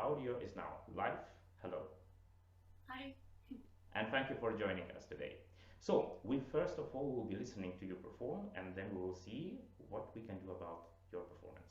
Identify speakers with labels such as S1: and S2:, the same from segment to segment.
S1: audio is now live. Hello.
S2: Hi.
S1: And thank you for joining us today. So, we first of all will be listening to you perform, and then we will see what we can do about your performance.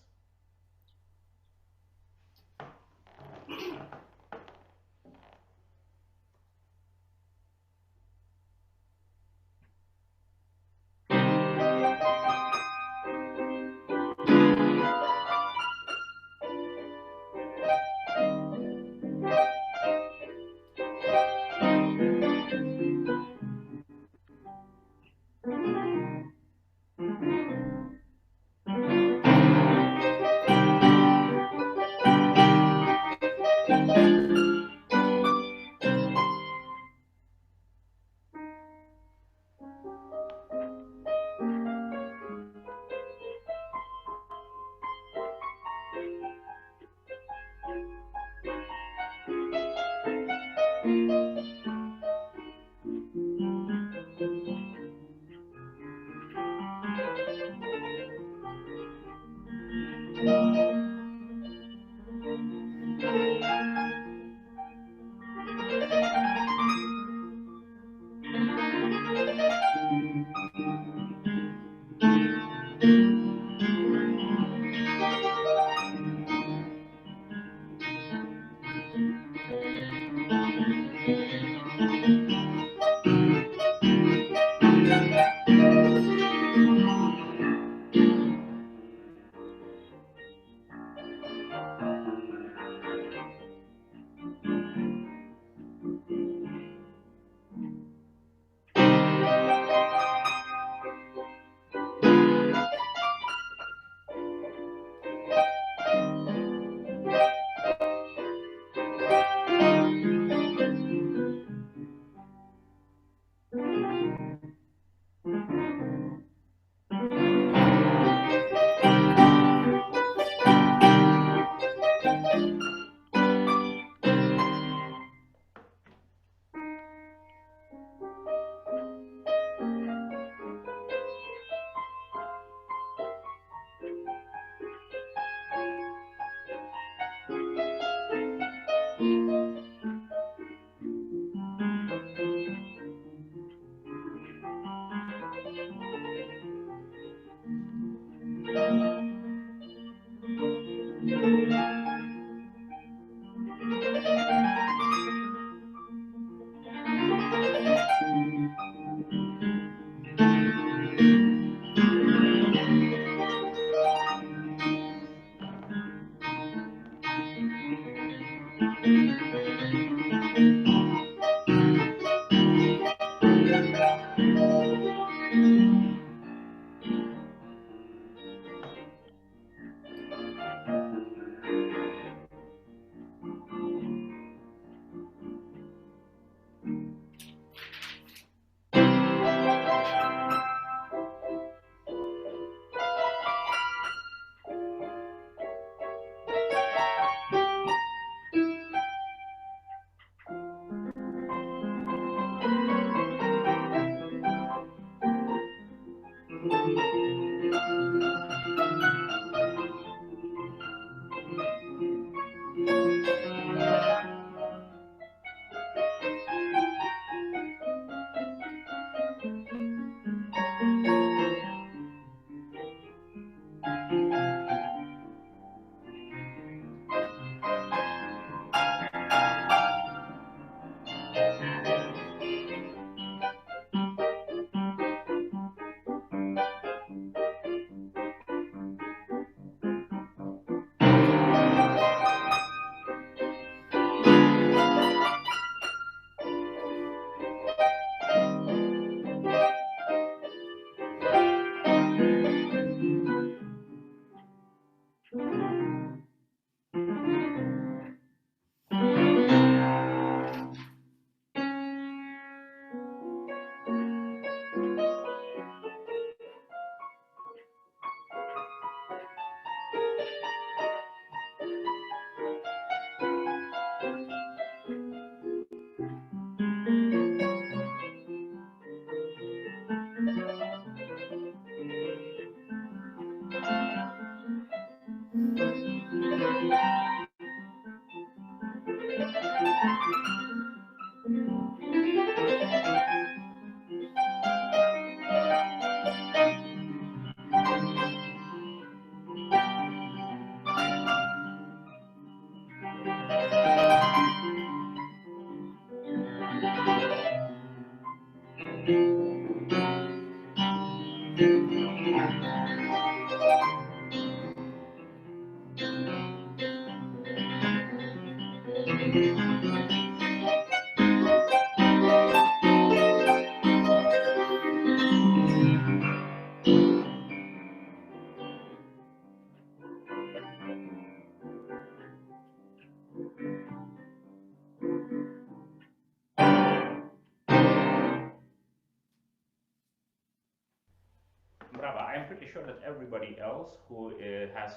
S1: Brava. I'm pretty sure that everybody else who has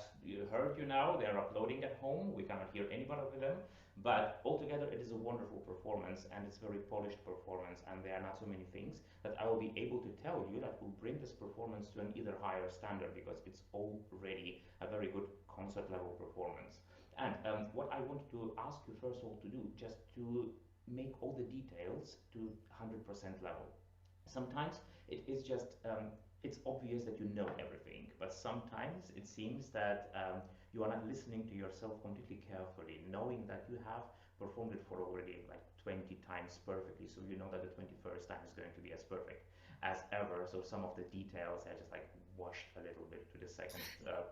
S1: heard you now, they're uploading at home. We cannot hear anybody of them. But altogether, it is a wonderful performance and it's very polished performance. And there are not so many things that I will be able to tell you that will bring this performance to an either higher standard because it's already a very good concert level performance. And what I want to ask you first of all to do, just to make all the details to 100% level. Sometimes it is just it's obvious that you know everything, but sometimes it seems that you are not listening to yourself completely carefully, knowing that you have performed it for already like 20 times perfectly, so you know that the 21st time is going to be as perfect as ever. So some of the details are just like washed a little bit to the second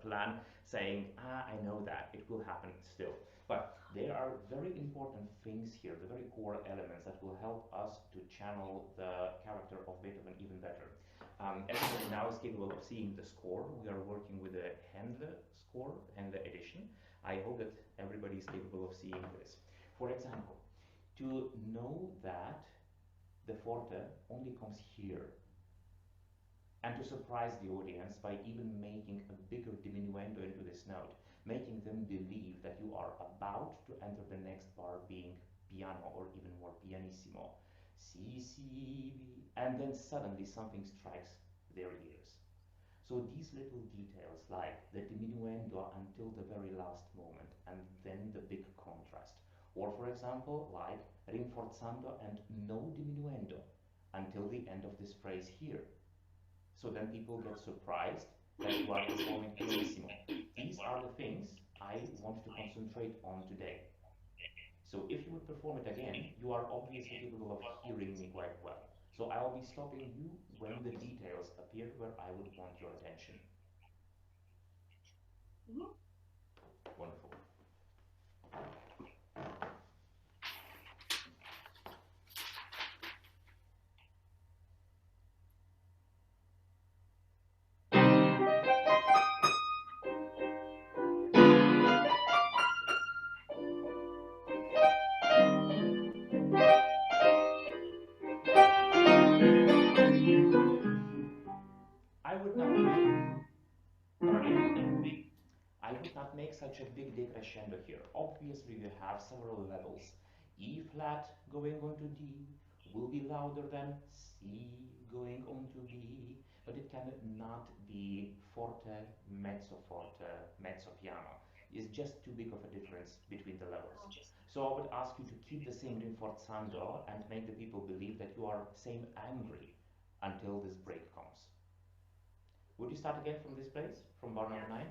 S1: plan, saying, I know that, it will happen still. But there are very important things here, the very core elements that will help us to channel the character of Beethoven even better. Everybody now is capable of seeing the score. We are working with the Händler score, Händler edition. I hope that everybody is capable of seeing this. For example, to know that the forte only comes here, and to surprise the audience by even making a bigger diminuendo into this note, making them believe that you are about to enter the next bar being piano or even more pianissimo. Si, si, and then suddenly something strikes their ears. So these little details like the diminuendo until the very last moment and then the big contrast. Or for example, like rinforzando and no diminuendo until the end of this phrase here. So then people get surprised that you are performing pianissimo. These are the things I want to concentrate on today. So if you would perform it again, you are obviously capable of hearing me quite well. So I'll be stopping you when the details appear where I would want your attention. Wonderful. I would not make such a big decrescendo here. Obviously, we have several levels. E flat going on to D will be louder than C going on to B, but it cannot be forte, mezzo piano. It's just too big of a difference between the levels. So I would ask you to keep the same rinforzando and make the people believe that you are same angry until this break comes. Would you start again from this place, from bar number 9?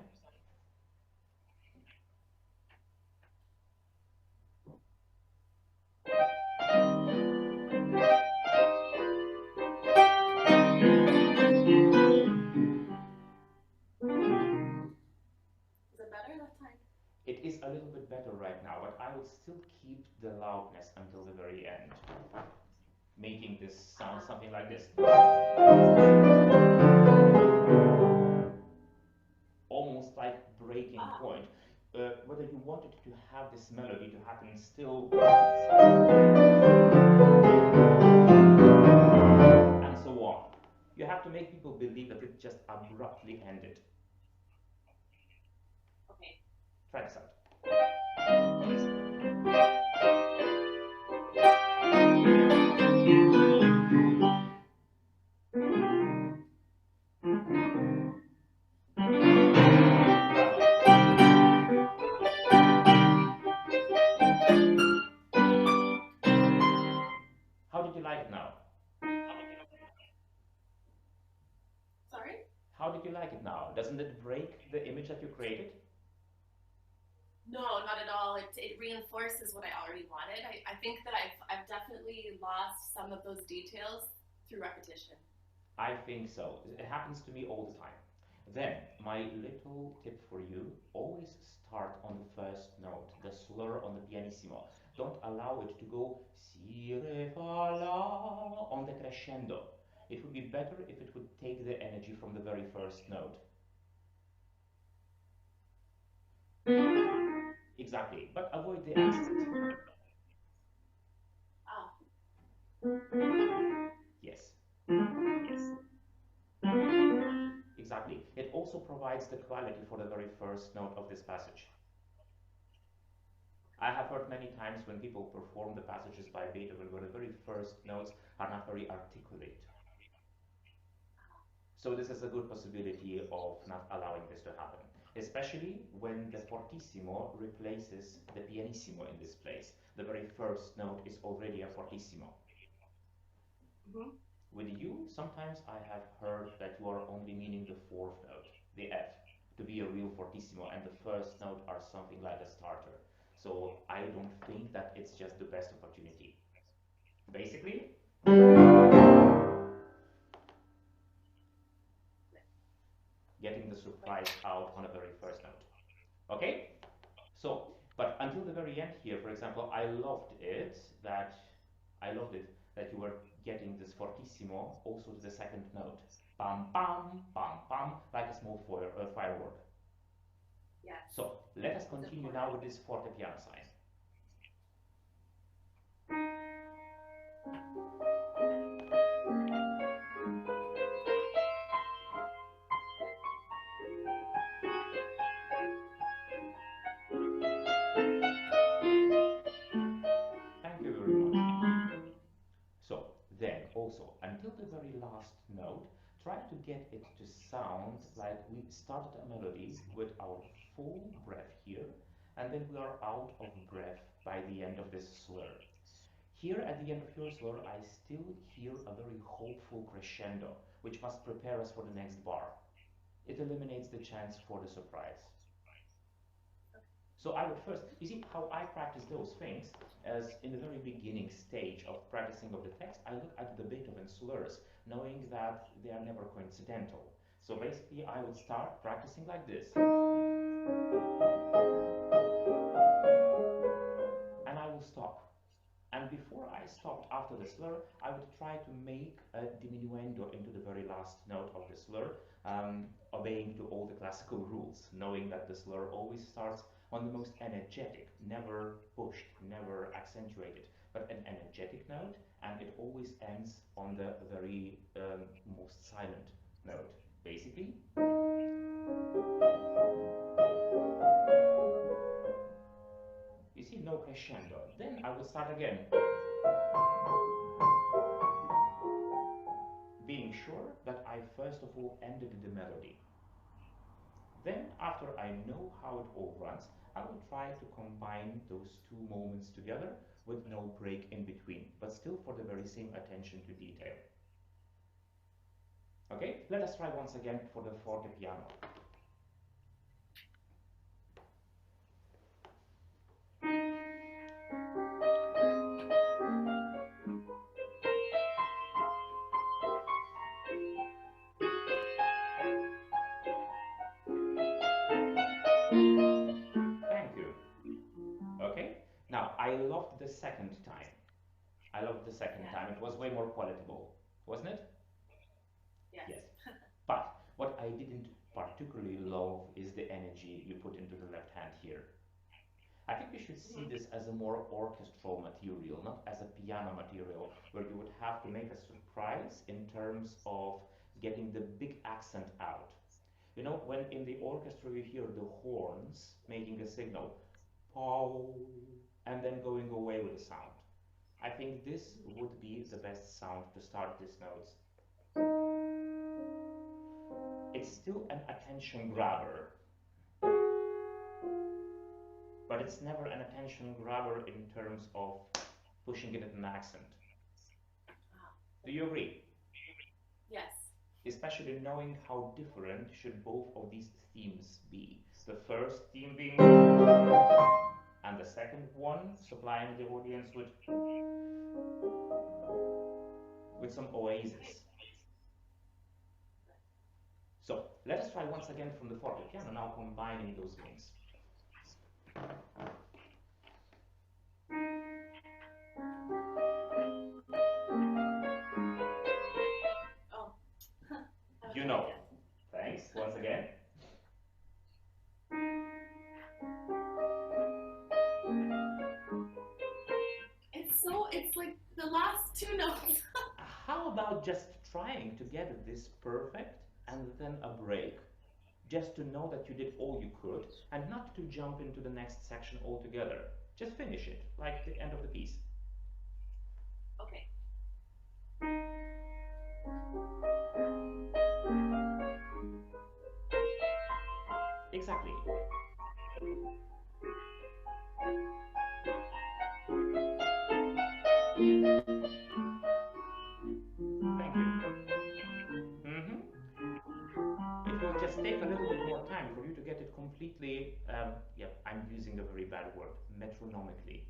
S1: It is a little bit better right now, but I would still keep the loudness until the very end, making this sound something like this. Almost like breaking point. Whether you wanted to have this melody to happen still, and so on. You have to make people believe that it just abruptly ended. Okay. Try this out. don't you like it now? Doesn't it break the image that you created?
S2: No, not at all. It reinforces what I already wanted. I think that I've definitely lost some of those details through repetition.
S1: I think so. It happens to me all the time. Then, my little tip for you, always start on the first note, the slur on the pianissimo. Don't allow it to go si, re, fa, la on the crescendo. It would be better if it would take the energy from the very first note. Exactly, but avoid the accent.
S2: Ah.
S1: Yes. Exactly. It also provides the quality for the very first note of this passage. I have heard many times when people perform the passages by Beethoven where the very first notes are not very articulate. So this is a good possibility of not allowing this to happen, especially when the fortissimo replaces the pianissimo in this place. The very first note is already a fortissimo. With you, sometimes I have heard that you are only meaning the fourth note, the F, to be a real fortissimo, and the first note are something like a starter. So I don't think that it's just the best opportunity. Basically, getting the surprise out on the very first note. Okay? So, but until the very end here, for example, I loved it that you were getting this fortissimo also to the second note. Bam, bam, bam, bam, like a small firework.
S2: Yeah.
S1: So let us continue now with this forte piano sign. Thank you very much. So then also, until the very last note, try to get it to sound like we started a melody with our full breath here, and then we are out of breath by the end of this slur. Here at the end of your slur, I still hear a very hopeful crescendo, which must prepare us for the next bar. It eliminates the chance for the surprise. So I would first, you see how I practice those things, as in the very beginning stage of practicing of the text, I look at the Beethoven slurs, knowing that they are never coincidental. So basically I would start practicing like this. And I will stop. And before I stopped after the slur, I would try to make a diminuendo into the very last note of the slur, obeying to all the classical rules, knowing that the slur always starts on the most energetic, never pushed, never accentuated, but an energetic note, and it always ends on the very most silent note. Basically, you see, no crescendo. Then I will start again, being sure that I first of all ended the melody. Then, after I know how it all runs, I will try to combine those two moments together with no break in between, but still for the very same attention to detail. Okay, let us try once again for the forte piano. Thank you. Okay, now I loved the second time. I loved the second time. It was way more palatable, wasn't it?
S2: Yes.
S1: Yes. But what I didn't particularly love is the energy you put into the left hand here. I think you should see this as a more orchestral material, not as a piano material, where you would have to make a surprise in terms of getting the big accent out. You know, when in the orchestra you hear the horns making a signal, pow, and then going away with the sound. I think this would be the best sound to start these notes. It's still an attention grabber, but it's never an attention grabber in terms of pushing it at an accent. Do you agree?
S2: Yes.
S1: especially knowing how different should both of these themes be. The first theme being, and the second one supplying the audience with some oasis. So let us try once again from the fortepiano, now combining those links.
S2: Oh.
S1: You know. Thanks, once again.
S2: It's like the last two notes.
S1: How about just trying to get this perfect and then a break? Just to know that you did all you could and not to jump into the next section altogether. Just finish it, like the end of the piece.
S2: Okay.
S1: Exactly. Thank you. It will just take a little bit more time for you to get it completely, I'm using a very bad word, metronomically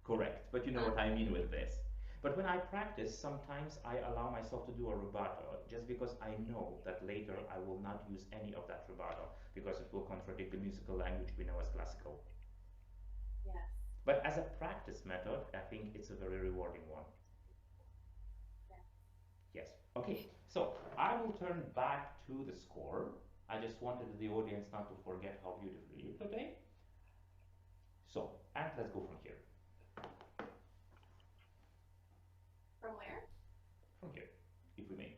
S1: correct, but you know what I mean with this. But when I practice, sometimes I allow myself to do a rubato, just because I know that later I will not use any of that rubato, because it will contradict the musical language we know as classical.
S2: Yes.
S1: But as a practice method, I think it's a very rewarding one. Yes. Okay, so I will turn back to the score. I just wanted the audience not to forget how beautifully you play. So, and let's go from here.
S2: From where?
S1: From here, if we may.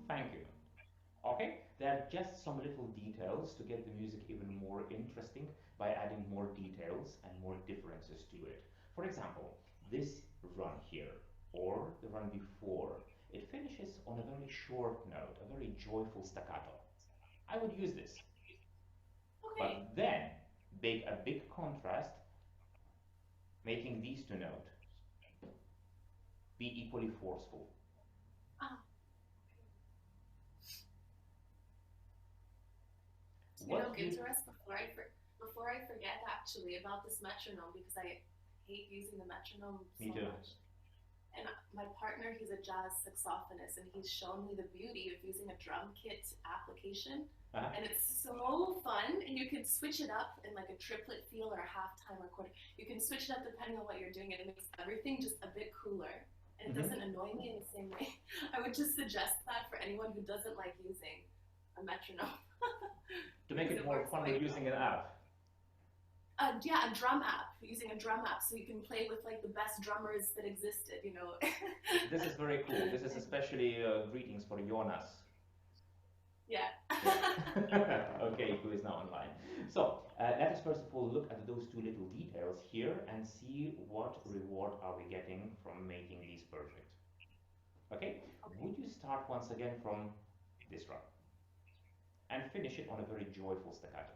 S1: Thank you. Okay, there are just some little details to get the music even more interesting by adding more details and more differences to it. For example, this run here, or the run before, it finishes on a very short note, a very joyful staccato. I would use this.
S2: Okay.
S1: But then make a big contrast, making these two notes be equally forceful.
S2: You know, Gintaras, before I forget actually about this metronome, because I hate using the metronome so much. And my partner, he's a jazz saxophonist, and he's shown me the beauty of using a drum kit application. And it's so fun, and you can switch it up in like a triplet feel or a halftime or quarter. You can switch it up depending on what you're doing, and it makes everything just a bit cooler. And it doesn't annoy me in the same way. I would just suggest that for anyone who doesn't like using a metronome.
S1: To make it more fun, we're using an app.
S2: Yeah, a drum app. Using a drum app, so you can play with like the best drummers that existed. You know.
S1: This is very cool. This is especially greetings for Jonas.
S2: Yeah.
S1: Okay, who is now online. So let us first of all look at those two little details here and see what reward are we getting from making these perfect. Okay? Would you start once again from this run and finish it on a very joyful staccato?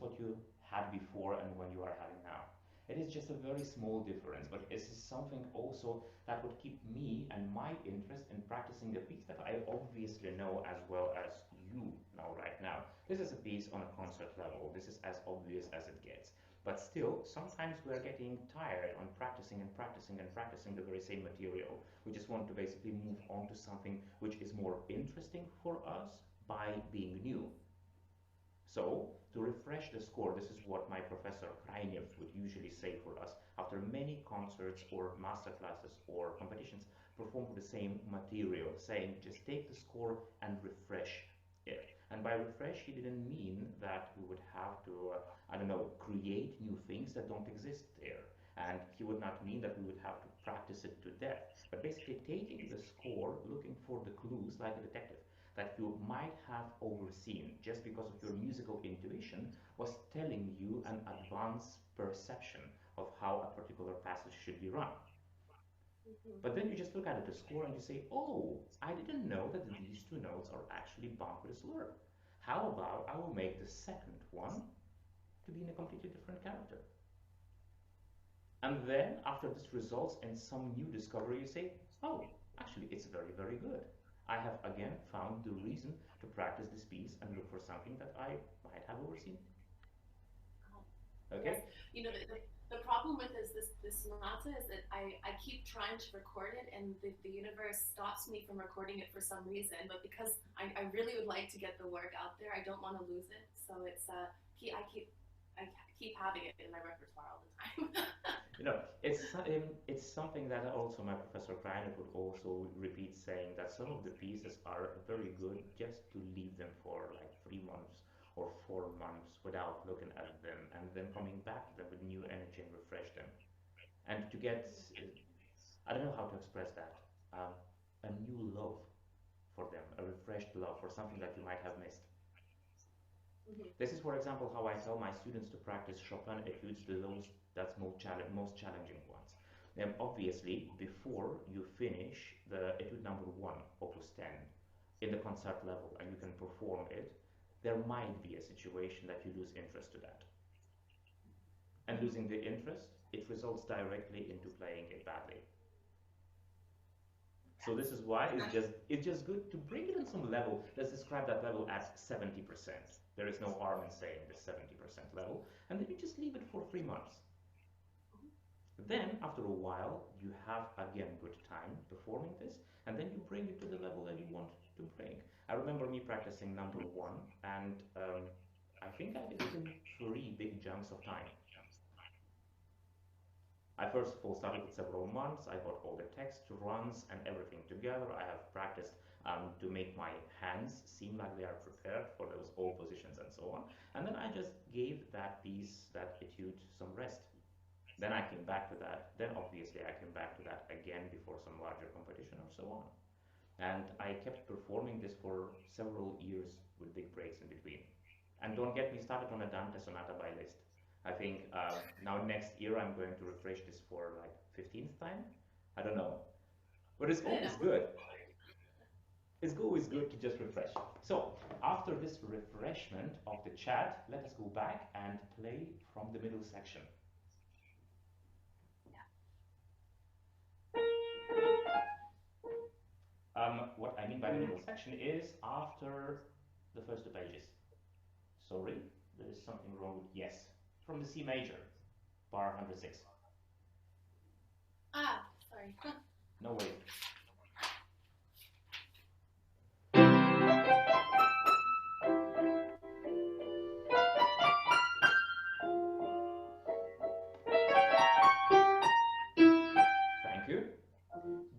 S1: what you had before and when you are having now. It is just a very small difference, but it is something also that would keep me and my interest in practicing the piece that I obviously know as well as you know right now. This is a piece on a concert level. This is as obvious as it gets. But still, sometimes we're getting tired on practicing and practicing and practicing the very same material. We just want to basically move on to something which is more interesting for us by being new. So, to refresh the score, this is what my professor Krajnev would usually say for us after many concerts or masterclasses or competitions perform with the same material, saying just take the score and refresh it. And by refresh, he didn't mean that we would have to, I don't know, create new things that don't exist there. And he would not mean that we would have to practice it to death, but basically taking the score, looking for the clues like a detective that you might have overseen just because of your musical intuition was telling you an advanced perception of how a particular passage should be run. But then you just look at the score and you say, oh, I didn't know that these two notes are actually bound with a slur. How about I will make the second one to be in a completely different character? And then after this results in some new discovery, you say, oh, actually it's very, very good. I have again found the reason to practice this piece and look for something that I might have overseen. Okay?
S2: Yes. You know, the problem with this sonata is that I keep trying to record it and the universe stops me from recording it for some reason, but because I really would like to get the work out there, I don't want to lose it. So it's I keep having it in my repertoire all the time.
S1: You know, it's something that also my professor Krajnev would also repeat, saying that some of the pieces are very good just to leave them for like 3 months or 4 months without looking at them, and then coming back to them with new energy and refresh them, and to get, I don't know how to express that, a new love for them, a refreshed love for something that you might have missed. This is, for example, how I tell my students to practice Chopin etudes, those that's most challenging ones. Obviously, before you finish the etude number 1, opus 10, in the concert level, and you can perform it, there might be a situation that you lose interest to that. And losing the interest, it results directly into playing it badly. So this is why it's just good to bring it in some level. Let's describe that level at 70%. There is no harm in saying the 70% level, and then you just leave it for 3 months. Then, after a while, you have again good time performing this, and then you bring it to the level that you want to bring. I remember me practicing number 1, and I think I did it in 3 big chunks of time. I first of all started with several months. I got all the text runs and everything together. I have practiced to make my hands seem like they are prepared for those all positions and so on. And then I just gave that piece, that etude, some rest. Then I came back to that. Then obviously I came back to that again before some larger competition or so on. And I kept performing this for several years with big breaks in between. And don't get me started on a Dante Sonata by Liszt. I think now next year I'm going to refresh this for like 15th time. I don't know. But it's always good. It's always good to just refresh. So after this refreshment of the chat, let us go back and play from the middle section. What I mean by the middle section is after the first 2 pages. Sorry, there is something wrong with, yes, from the C major, bar 106.
S2: Ah, sorry.
S1: No worries. Thank you.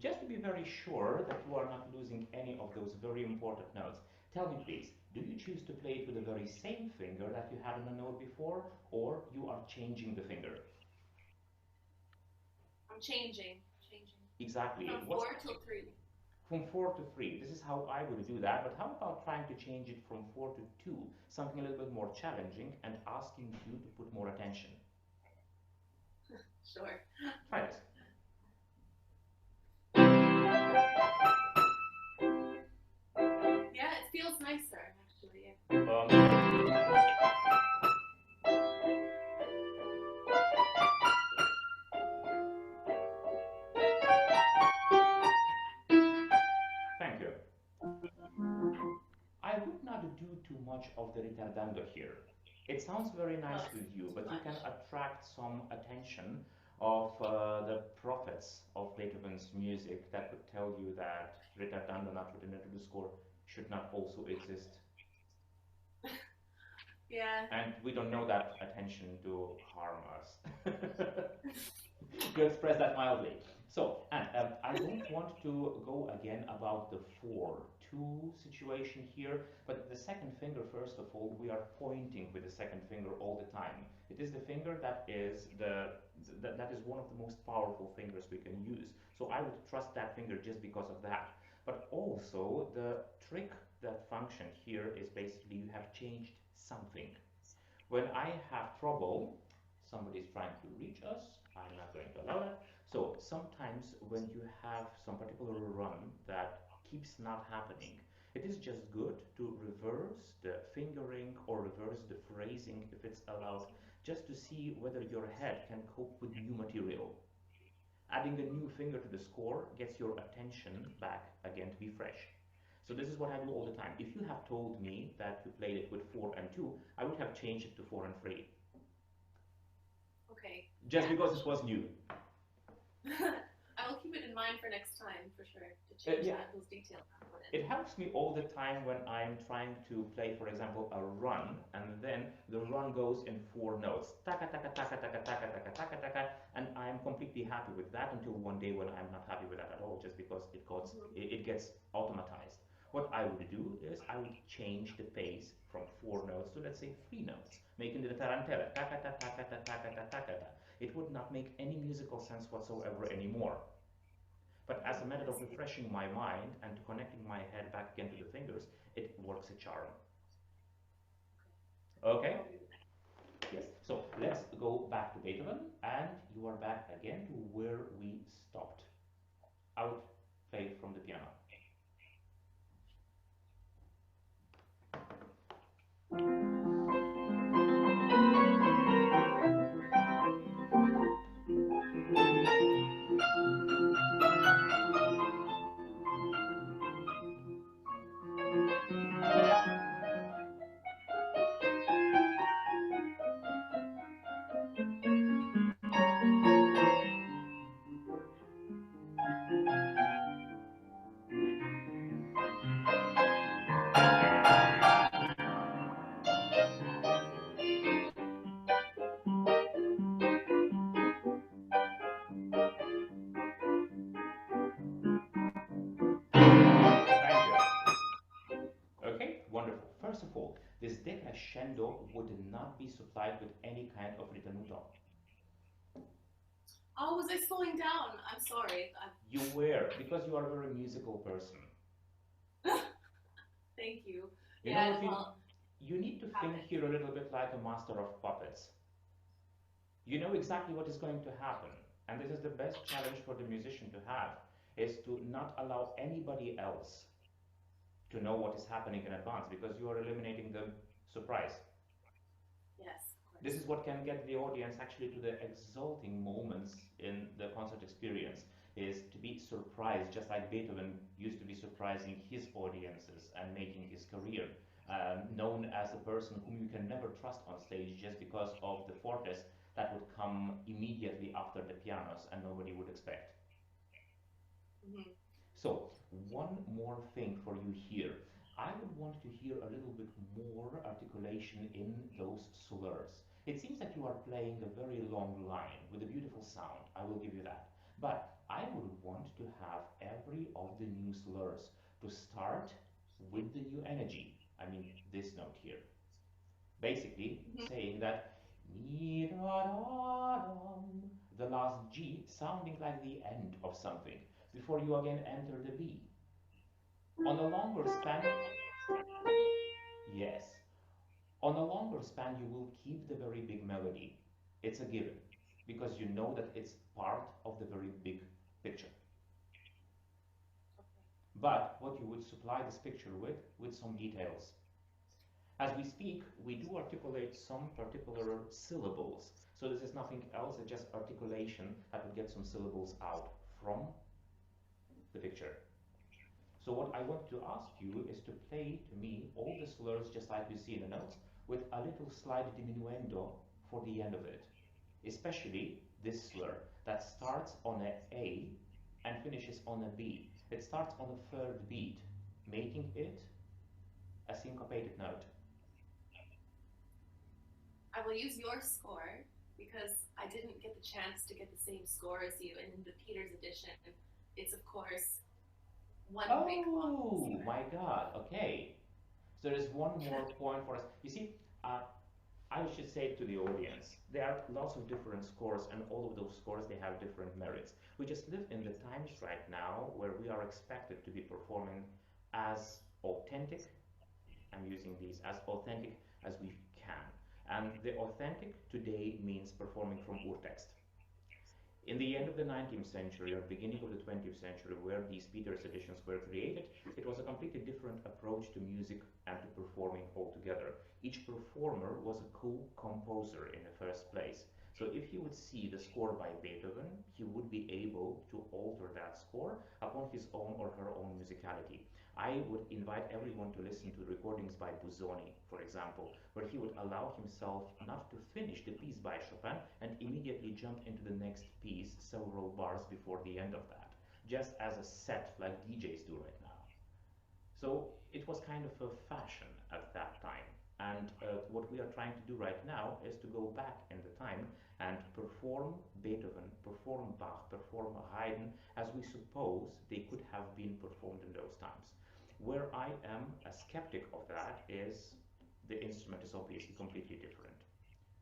S1: Just to be very sure that you are not losing any of those very important notes, tell me please, do you choose to play it with the very same finger that you had on a note before, or you are changing the finger?
S2: I'm changing.
S1: Exactly.
S2: From 4 till 3.
S1: From 4 to 3. This is how I would do that, but how about trying to change it from 4 to 2, something a little bit more challenging, and asking you to put more attention?
S2: Sure.
S1: Try this.
S2: Yeah, it feels nicer, actually.
S1: much of the ritardando here. It sounds very nice with you, but you can attract some attention of the prophets of Beethoven's music that would tell you that ritardando not written into the score should not also exist.
S2: Yeah.
S1: And we don't know that attention to harm us. To express that mildly. So, and I don't want to go again about the 4-2 situation here, but the second finger, first of all, we are pointing with the second finger all the time. It is the finger that is that is one of the most powerful fingers we can use. So I would trust that finger just because of that. But also the trick, that function here is basically you have changed something. When I have trouble, somebody's trying to reach us, I'm not going to allow that. So sometimes when you have some particular run that keeps not happening, it is just good to reverse the fingering or reverse the phrasing if it's allowed, just to see whether your head can cope with new material. Adding a new finger to the score gets your attention back again to be fresh. So this is what I do all the time. If you have told me that you played it with 4 and 2, I would have changed it to 4 and 3.
S2: Okay.
S1: Just because it was new.
S2: I will keep it in mind for next time, for sure, to change those details.
S1: It helps me all the time when I'm trying to play, for example, a run, and then the run goes in 4 notes. Taka, taka, taka, taka, taka, taka, taka, taka, and I'm completely happy with that until one day when I'm not happy with that at all, just because it gets automatized. What I would do is I would change the pace from 4 notes to, let's say, 3 notes, making it a tarantella. Taka, taka, taka, taka, taka, taka. It would not make any musical sense whatsoever anymore. But as a method of refreshing my mind and connecting my head back again to the fingers, it works a charm. Okay? Yes. So let's go back to Beethoven, and you are back again to where we stopped. I would play from the piano. This decrescendo would not be supplied with any kind of ritenuto.
S2: Oh, was I slowing down? I'm sorry.
S1: You were, because you are a very musical person.
S2: Thank you.
S1: You know what you need to think here a little bit like a master of puppets. You know exactly what is going to happen. And this is the best challenge for the musician to have, is to not allow anybody else to know what is happening in advance, because you are eliminating the surprise.
S2: Yes.
S1: This is what can get the audience actually to the exalting moments in the concert experience, is to be surprised, just like Beethoven used to be surprising his audiences and making his career known as a person whom you can never trust on stage just because of the fortes that would come immediately after the pianos and nobody would expect.
S2: Mm-hmm.
S1: So, one more thing for you here. I would want to hear a little bit more articulation in those slurs. It seems that you are playing a very long line with a beautiful sound, I will give you that. But I would want to have every of the new slurs to start with the new energy. I mean, this note here. Basically, saying that the last G sounding like the end of something, before you again enter the B. On a longer span, yes. On a longer span, you will keep the very big melody. It's a given, because you know that it's part of the very big picture. But what you would supply this picture with some details. As we speak, we do articulate some particular syllables. So this is nothing else than just articulation that would get some syllables out from the picture. So what I want to ask you is to play to me all the slurs just like we see in the notes with a little slight diminuendo for the end of it. Especially this slur that starts on an A and finishes on a B. It starts on the third beat, making it a syncopated note.
S2: I will use your score because I didn't get the chance to get the same score as you, and in the Peters edition, it's of course one big one.
S1: Oh my God, okay. So there's one more point for us. You see, I should say to the audience, there are lots of different scores, and all of those scores, they have different merits. We just live in the times right now where we are expected to be performing as authentic, I'm using these, as authentic as we can. And the authentic today means performing from urtext. In the end of the 19th century or beginning of the 20th century, where these Peters editions were created, it was a completely different approach to music and to performing altogether. Each performer was a co-composer in the first place. So if you would see the score by Beethoven, he would be able to alter that score upon his own or her own musicality. I would invite everyone to listen to recordings by Busoni, for example, where he would allow himself not to finish the piece by Chopin and immediately jump into the next piece several bars before the end of that, just as a set like DJs do right now. So it was kind of a fashion at that time. And what we are trying to do right now is to go back in the time and perform Beethoven, perform Bach, perform Haydn as we suppose they could have been performed in those times. Where I am a skeptic of that is the instrument is obviously completely different.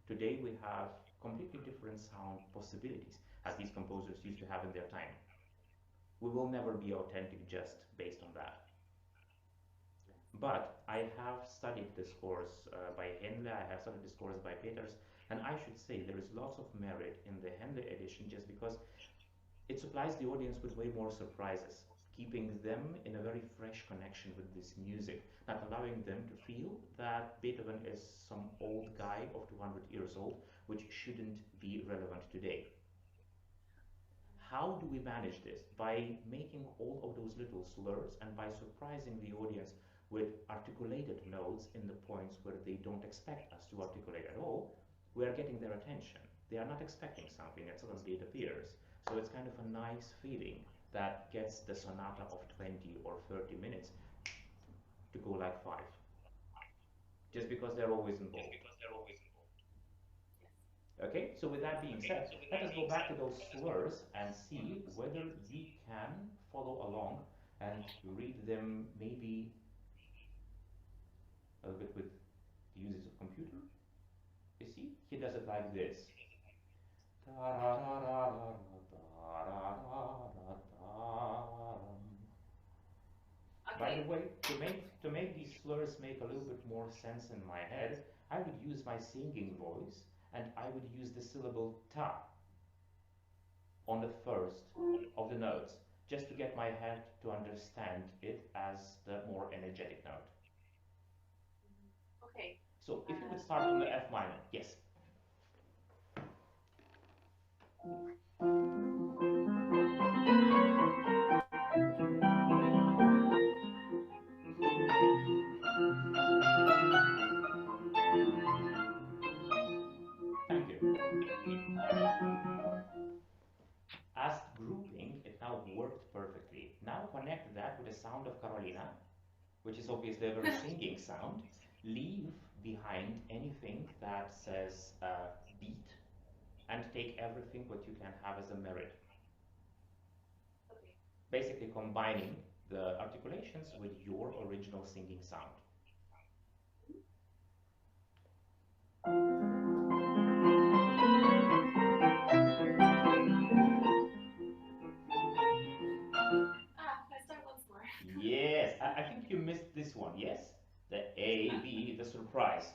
S1: Today we have completely different sound possibilities as these composers used to have in their time. We will never be authentic just based on that. But I have studied the scores by Henle, I have studied the scores by Peters, and I should say there is lots of merit in the Henle edition just because it supplies the audience with way more surprises, keeping them in a very fresh connection with this music, not allowing them to feel that Beethoven is some old guy of 200 years old, which shouldn't be relevant today. How do we manage this? By making all of those little slurs and by surprising the audience with articulated notes in the points where they don't expect us to articulate at all, we are getting their attention. They are not expecting something and suddenly it appears. So it's kind of a nice feeling that gets the sonata of 20 or 30 minutes to go like 5. Just because they're always involved. Okay, so with that being said, let us go back to those slurs and see whether you can follow along and read them maybe a little bit with the uses of computer. You see, he does it like this. Okay. By the way, to make these slurs make a little bit more sense in my head, I would use my singing voice and I would use the syllable ta on the first of the notes, just to get my head to understand it as the more energetic note.
S2: Okay.
S1: So if you would start from the F minor, yes. Thank you. As grouping, it now worked perfectly. Now connect that with the sound of Karolina, which is obviously a very singing sound. Leave behind anything that says beat and take everything what you can have as a merit.
S2: Okay.
S1: Basically combining the articulations with your original singing sound. Yes, I think you missed this one, yes? The A, B, the surprise.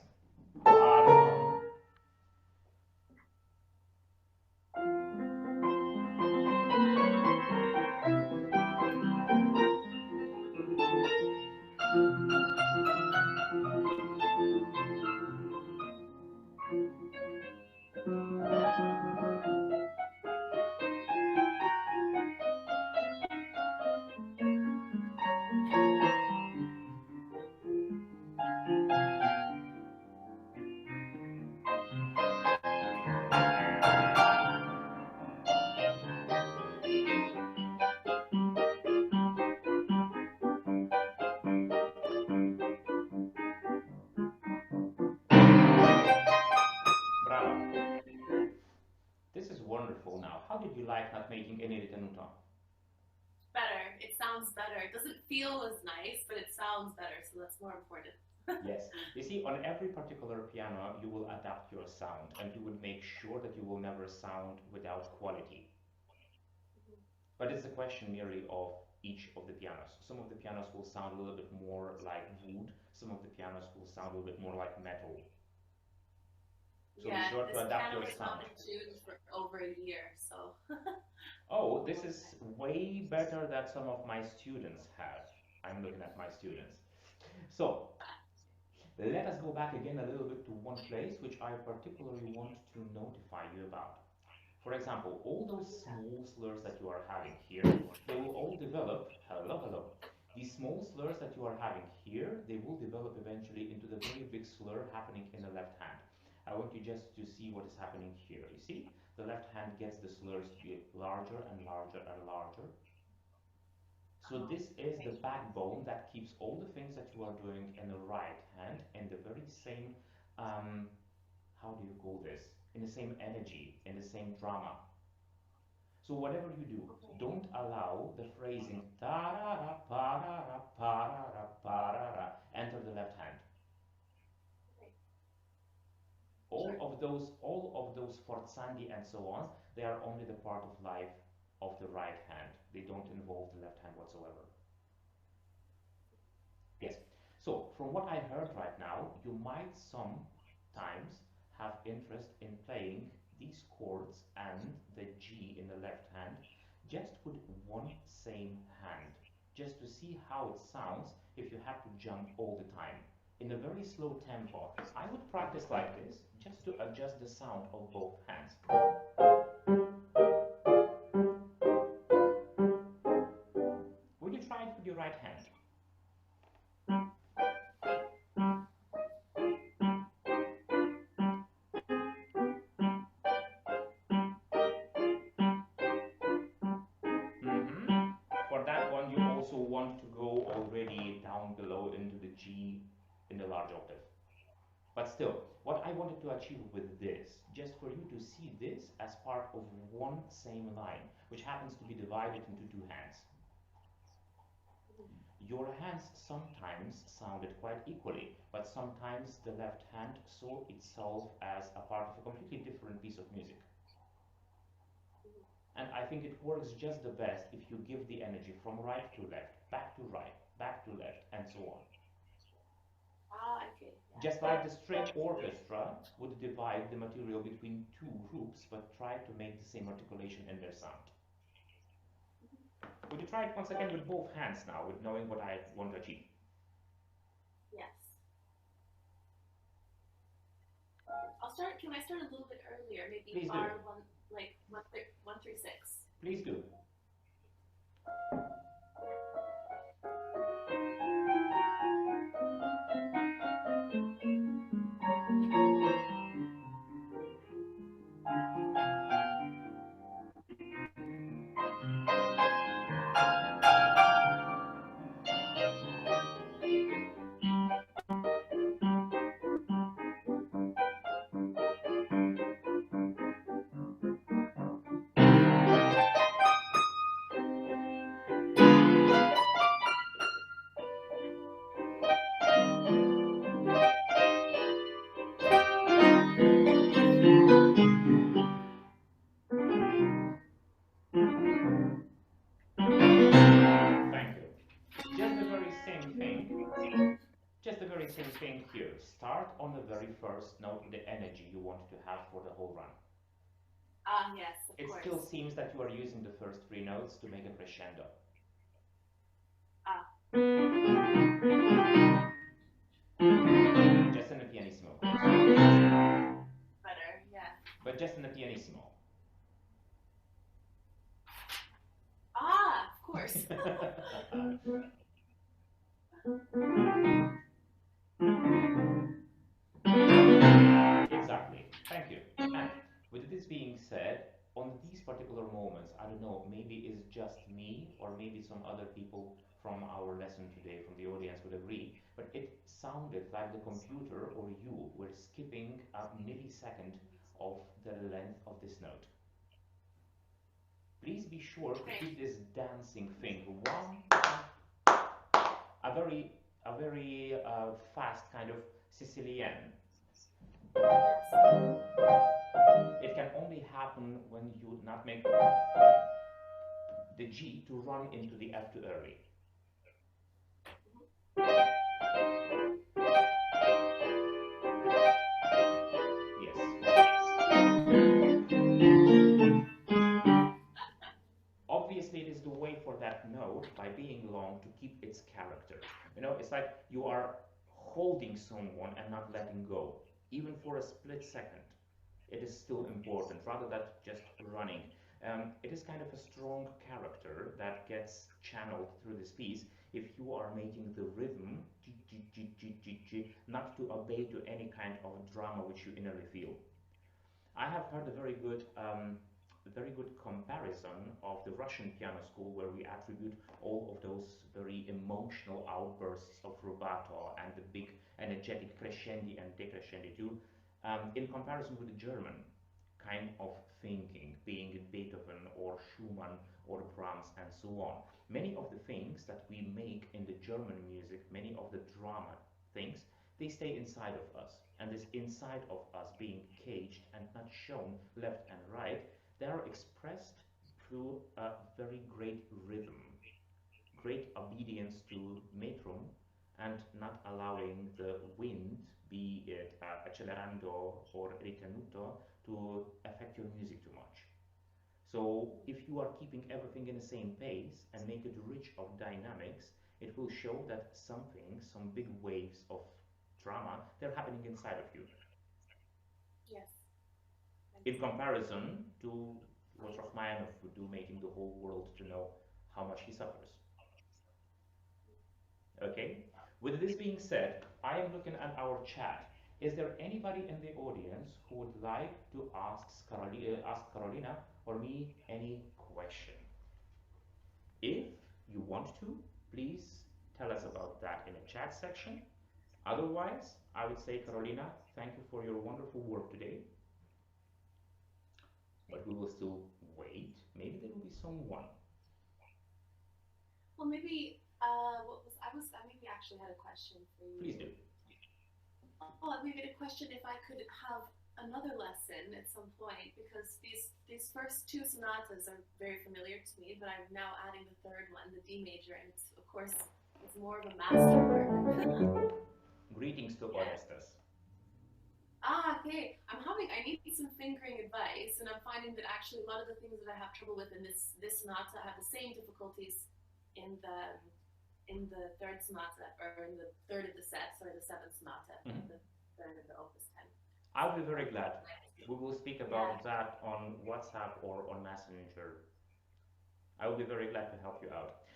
S1: like not making any ritenuto?
S2: Better. It sounds better. It doesn't feel as nice, but it sounds better, so that's more important.
S1: Yes. You see, on every particular piano, you will adapt your sound, and you will make sure that you will never sound without quality. But it's a question merely of each of the pianos. Some of the pianos will sound a little bit more like wood. Some of the pianos will sound a little bit more like metal. So
S2: yeah,
S1: be sure to adapt your sound.
S2: This piano was for over a year, so.
S1: Oh, this is way better than some of my students have. I'm looking at my students. So let us go back again a little bit to one place which I particularly want to notify you about. For example, all those small slurs that you are having here, they will all develop, hello. These small slurs that you are having here, they will develop eventually into the very big slur happening in the left hand. I want you just to see what is happening here. You see, the left hand gets the slurs to get larger and larger and larger. So this is the backbone that keeps all the things that you are doing in the right hand in the very same, how do you call this? In the same energy, in the same drama. So whatever you do, don't allow the phrasing ta-ra-ra, pa-ra-ra, pa-ra-ra, pa-ra-ra enter the left hand. All of those forzandi and so on, they are only the part of life of the right hand. They don't involve the left hand whatsoever. Yes. So from what I heard right now, you might sometimes have interest in playing these chords and the G in the left hand just with one same hand, just to see how it sounds if you have to jump all the time. In a very slow tempo, I would practice like this just to adjust the sound of both hands. Would you try it with your right hand? For that one, you also want to go already down below into the G in the large octave. But still, what I wanted to achieve with this, just for you to see this as part of one same line, which happens to be divided into two hands. Your hands sometimes sounded quite equally, but sometimes the left hand saw itself as a part of a completely different piece of music. And I think it works just the best if you give the energy from right to left, back to right, back to left, and so on.
S2: Okay. Yeah.
S1: Just like the string orchestra would divide the material between two groups, but try to make the same articulation in their sound. Would you try it once again with both hands now, with knowing what I want to achieve?
S2: Yes. Can I start a little bit earlier? Maybe
S1: Please
S2: bar
S1: do.
S2: one through 6.
S1: Please do. Same thing here. Start on the very first note with the energy you want to have for the whole run.
S2: Yes, of course.
S1: It still seems that you are using the first 3 notes to make a crescendo. Just in a pianissimo.
S2: Better, yeah.
S1: But just in a pianissimo.
S2: Of course.
S1: Exactly. Thank you. And with this being said, on these particular moments, I don't know, maybe it's just me or maybe some other people from our lesson today, from the audience would agree, but it sounded like the computer or you were skipping a millisecond of the length of this note. Please be sure to keep this dancing thing. A very fast kind of Sicilian. It can only happen when you not make the G to run into the F too early. Obviously, it is the way for that note, by being long, to keep its character. You know, it's like you are holding someone and not letting go. Even for a split second, it is still important, rather than just running. It is kind of a strong character that gets channeled through this piece if you are making the rhythm, not to obey to any kind of drama which you innerly feel. I have heard a very good comparison of the Russian piano school, where we attribute all of those very emotional outbursts of rubato and the big energetic crescendi and decrescendi too, in comparison with the German kind of thinking, being it Beethoven or Schumann or Brahms and so on. Many of the things that we make in the German music, many of the drama things, they stay inside of us. And this inside of us being caged and not shown left and right, they are expressed through a very great rhythm, great obedience to metron, and not allowing the wind, be it accelerando or ritenuto, to affect your music too much. So if you are keeping everything in the same pace and make it rich of dynamics, it will show that something, some big waves of drama, they're happening inside of you.
S2: Yes.
S1: In comparison to what Rachmaninoff would do, making the whole world to know how much he suffers. Okay? With this being said, I am looking at our chat. Is there anybody in the audience who would like to ask Karolina or me any question? If you want to, please tell us about that in the chat section. Otherwise, I would say, Karolina, thank you for your wonderful work today. But we will still wait. Maybe there will be someone.
S2: Well, maybe I maybe actually had a question for you.
S1: Please do.
S2: Oh, maybe a question if I could have another lesson at some point, because these first two sonatas are very familiar to me, but I'm now adding the third one, the D major, and it's, of course, it's more of a masterwork.
S1: Greetings to Orestes.
S2: Okay. I need some fingering advice, and I'm finding that actually a lot of the things that I have trouble with in this sonata have the same difficulties in the third sonata, or in the third of the set, sorry, the seventh sonata, the third of the opus 10.
S1: I'll be very glad. We will speak about that on WhatsApp or on Messenger. I will be very glad to help you out.